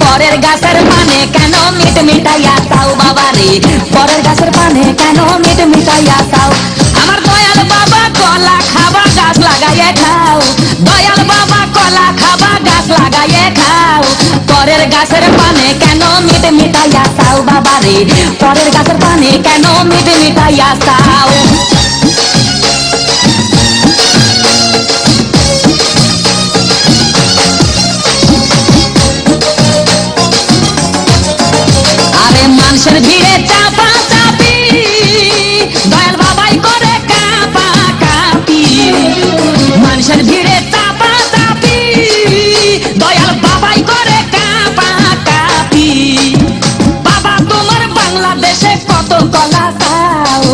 পরের গাছের পানে কেন মিট মিটাইয়া তাও বাবা রে, পরের গাছের পানে কেন মিট মিটাইয়া তাও। আমার দয়াল বাবা কলা খাবা গাছ লাগাইয়ে খাও, দয়াল বাবা কলা খাবা গাছ লাগাইয়ে খাও। পরের গাছের পানে কেন মিট মিটাইয়া তাও বাবা রে, পরের গাছের পানে কেন মিট মিটাইয়া তাও। মানুষের ভিড়ে চাপা চাপি দয়াল বাবাই করে কাপা কাপি, মানুষের ভিড়ে চাপা চাপি দয়াল বাবাই করে কাপা কাপি। বাবা তোমার বাংলাদেশে কত কলা চাও,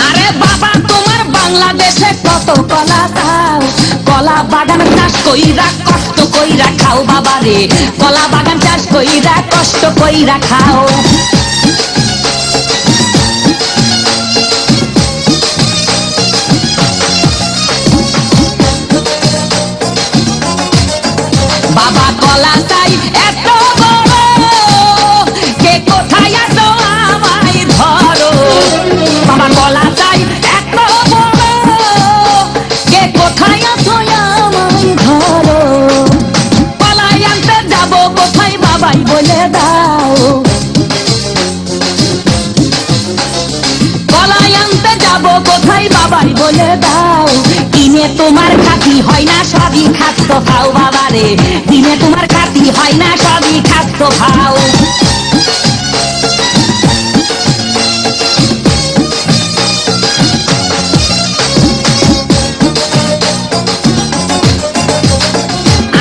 আরে বাবা তোমার বাংলাদেশে কত কলা চাও। কলা বাগান চাষ কইরা কষ্ট কইরা খাও বাবা রে, কলা বাগান চাষ কইরা কষ্ট কইরা খাও। বাবা কলা চাই এত বড়, কে কোথায় আছো আমায় ধরো। বাবা কলা চাই এত বড়, কে কোথায় আছো আমায় ধরো। কলাই আনতে যাবো কোথায় বাবাই বলে দাও, কলাই আনতে যাবো কোথায় বাবাই বলে দাও। দিনে তোমার খাতি হয় না সবই খাদ্য খাও বাবা রে, দিনে তোমার খাতি হয় না সবই খাদ্য খাও।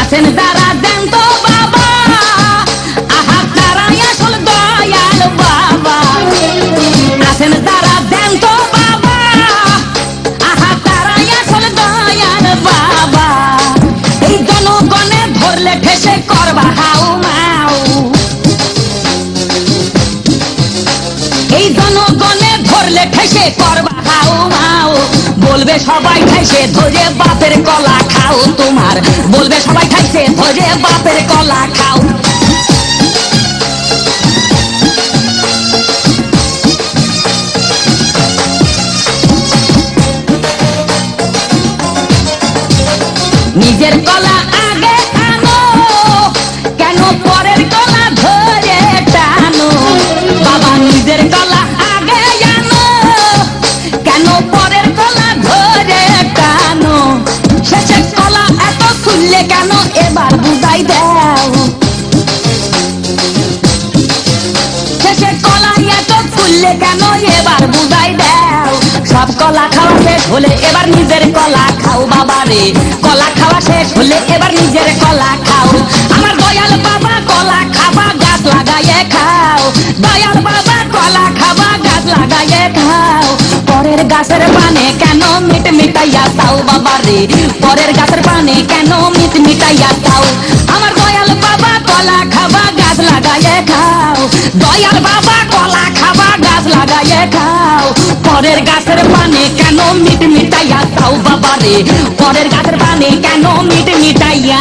আছেন যারা দেন তো বাবা, আহা তারাই আসল দয়াল বাবা। আছেন যারা দেন তো বাবা, আহা তারাই আসল দয়াল বাবা। এই জনগণে ধরলে ঠেসে করবা হাউ মাউ, এই জনগণে ধরলে ঠেসে করবা হাউ মাউ। বলবে সবাই ঠাইছে ধরে বাপের কলা খাও তোমার, বলবে সবাই ঠাইছে ধরে বাপের কলা খাও। নিজের কলা আগে আনো, কেন পরের কলা ধরে টানো। বাবা নিজের কলা আগে আনো, কেন পরের কলা ধরে টানো। শেষের কলা এত খুললে কেন এবার বুঝাই দাও, শেষের কলা এত খুললে কেন এবার বুঝাই দাও। সব কলা খাওয়া শেষ হলে এবার নিজের কলা খাও বাবা রে, কলা খাওয়া শেষ হলে এবার নিজের কলা খাও। আমার দয়াল বাবা কলা খাবা গাছ লাগাইয়ে খাও, দয়াল বাবা কলা খাবা গাছ লাগাইয়ে খাও। পরের গাছের পানে কেন মিট মিটাইয়া তাও বাবা রে, পরের গাছের পানে কেন মিট মিটাইয়া তাও। আমার দয়াল বাবা কলা খাবা গাছ লাগাইয়ে খাও, দয়াল বাবা কলা খাবা গাছ লাগাইয়ে খাও। পরের গাছের পানে কেন মিট মিটাইয়া তাও বাবা রে, পরের গাছের পানে কেন মিট মিটাইয়া